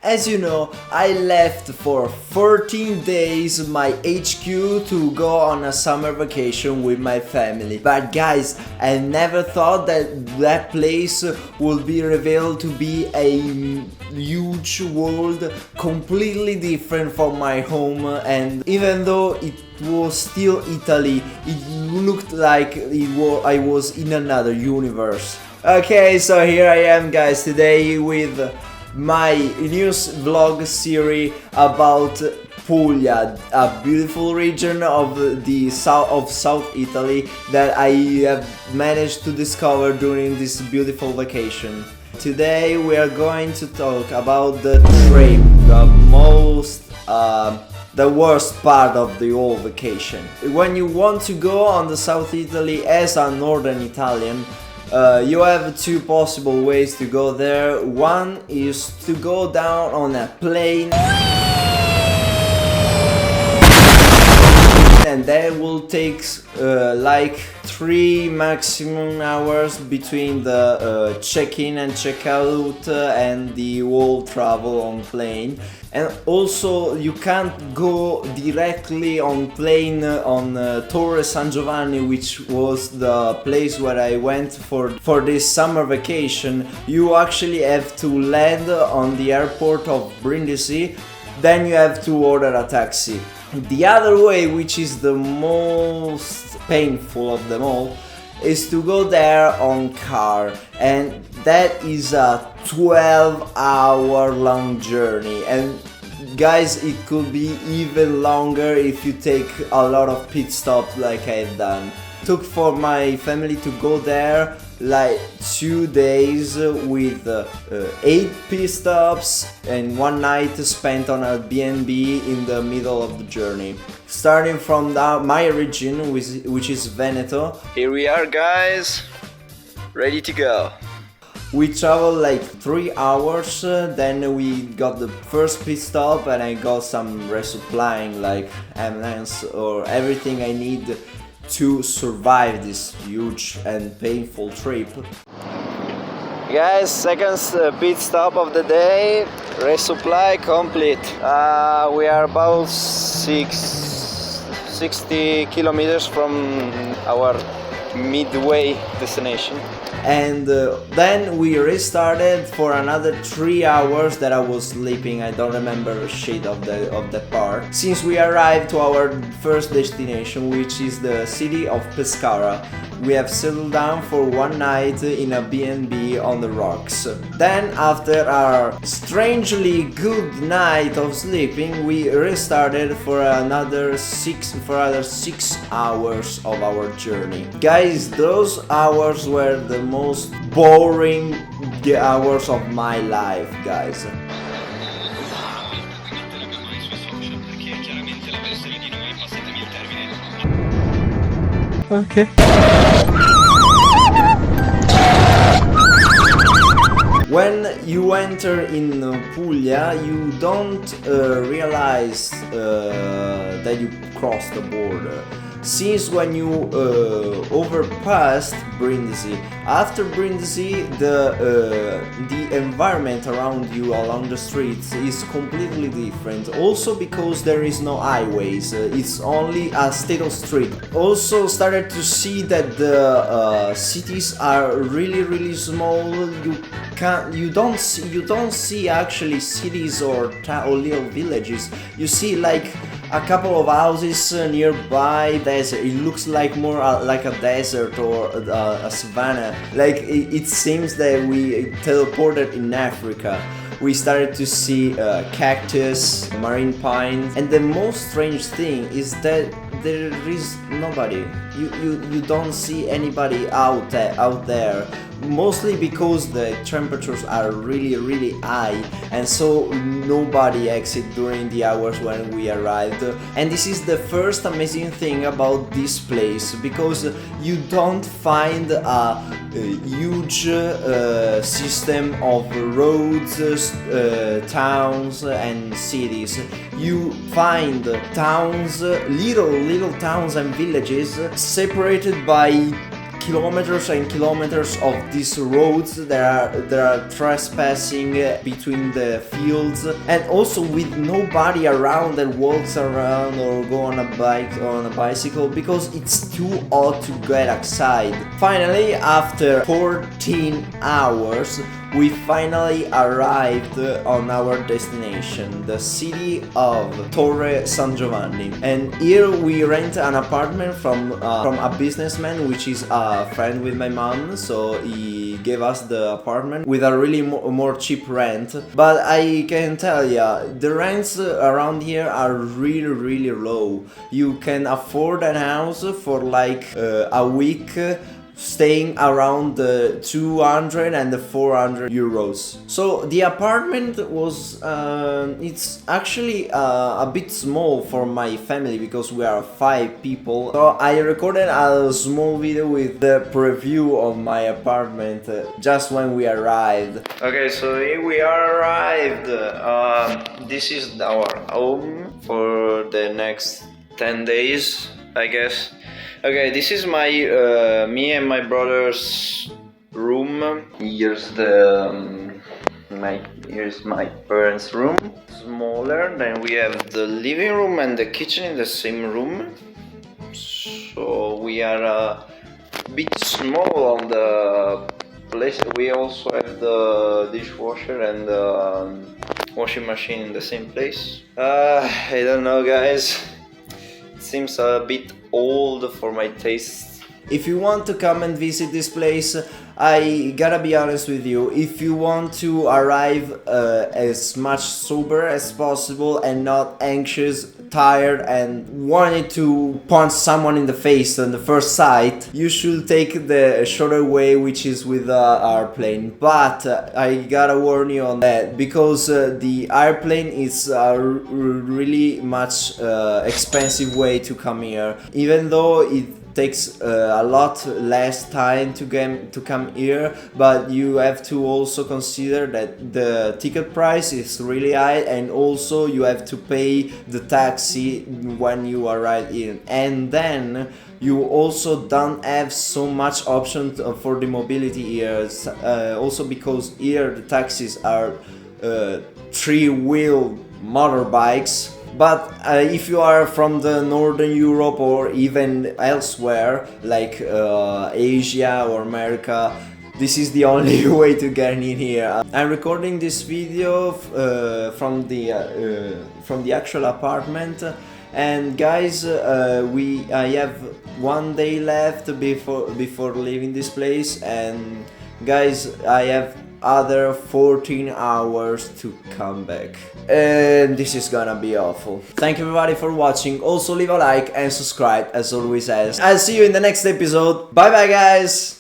As you know, I left for 14 days my HQ to go on a summer vacation with my family. But guys, I never thought that that place would be revealed to be a huge world, completely different from my home, and even though it was still Italy, it looked like I was in another universe. Okay, so here I am guys today with my news vlog series about Puglia, a beautiful region of the South Italy that I have managed to discover during this beautiful vacation. Today we are going to talk about the trip, the worst part of the whole vacation. When you want to go on the South Italy as a Northern Italian, you have two possible ways to go there. One is to go down on a plane, and that will take like 3 maximum hours between the check-in and check-out and the whole travel on plane. And also you can't go directly on plane on Torre San Giovanni, which was the place where I went for this summer vacation. You actually have to land on the airport of Brindisi, then you have to order a taxi. The other way, which is the most painful of them all, is to go there on car, and that is a 12-hour long journey. And guys, it could be even longer if you take a lot of pit stops like I've done. Took for my family to go there like 2 days with 8 pit stops and 1 night spent on a B&B in the middle of the journey. Starting from my region, which is Veneto. Here we are guys, ready to go. We traveled like 3 hours, then we got the first pit stop and I got some resupplying like M&Ms or everything I need to survive this huge and painful trip. Guys, second pit stop of the day, resupply complete. We are about 60 kilometers from our midway destination. And then we restarted for another 3 hours that I was sleeping. I don't remember shit of that part. Since we arrived to our first destination, which is the city of Pescara, we have settled down for 1 night in a B&B on the rocks. Then, after our strangely good night of sleeping, we restarted for another 6 hours of our journey. Guys, those hours were the most boring hours of my life, guys. Okay. When you enter in Puglia, you don't realize that you crossed the border. Since when you overpassed Brindisi, after Brindisi, the environment around you along the streets is completely different. Also because there is no highways, it's only a state of street. Also started to see that the cities are really small. You don't see actually cities or little villages. You see like a couple of houses nearby. It looks like more like a desert or a savanna. Like it seems that we teleported in Africa. We started to see cactus, marine pines, and the most strange thing is that there is nobody. You don't see anybody out there. Mostly because the temperatures are really high, and so nobody exit during the hours when we arrived. And this is the first amazing thing about this place, because you don't find a huge system of roads, towns and cities. You find towns, little towns and villages separated by kilometers and kilometers of these roads that are trespassing between the fields, and also with nobody around that walks around or go on a bike or on a bicycle because it's too hot to get outside. Finally, after 14 hours, we finally arrived on our destination, the city of Torre San Giovanni. And here we rent an apartment from a businessman, which is a friend with my mom. So he gave us the apartment with a really more cheap rent. But I can tell ya, the rents around here are really low. You can afford a house for like a week, staying around the 200 and the 400 euros. So the apartment was it's actually a bit small for my family because we are 5 people. So I recorded a small video with the preview of my apartment just when we arrived. Okay, so here we are arrived. This is our home for the next 10 days, I guess. Okay, this is my me and my brother's room. Here's my parents' room. Smaller. Then we have the living room and the kitchen in the same room. So we are a bit small on the place. We also have the dishwasher and the washing machine in the same place. I don't know, guys. It seems a bit old for my taste. If you want to come and visit this place, I gotta be honest with you, if you want to arrive as much sober as possible and not anxious, tired and wanting to punch someone in the face on the first sight, you should take the shorter way, which is with the airplane. But I gotta warn you on that, because the airplane is a really much expensive way to come here, even though it takes a lot less time to come here, but you have to also consider that the ticket price is really high, and also you have to pay the taxi when you arrive in, and then you also don't have so much options for the mobility here, also because here the taxis are 3-wheel motorbikes. But if you are from the Northern Europe or even elsewhere, like Asia or America, this is the only way to get in here. I'm recording this video from the actual apartment, and guys, I have 1 day left before leaving this place, and guys, I have other 14 hours to come back, and this is gonna be awful. Thank you everybody for watching. Also leave a like and subscribe as always. I'll see you in the next episode. Bye bye, guys.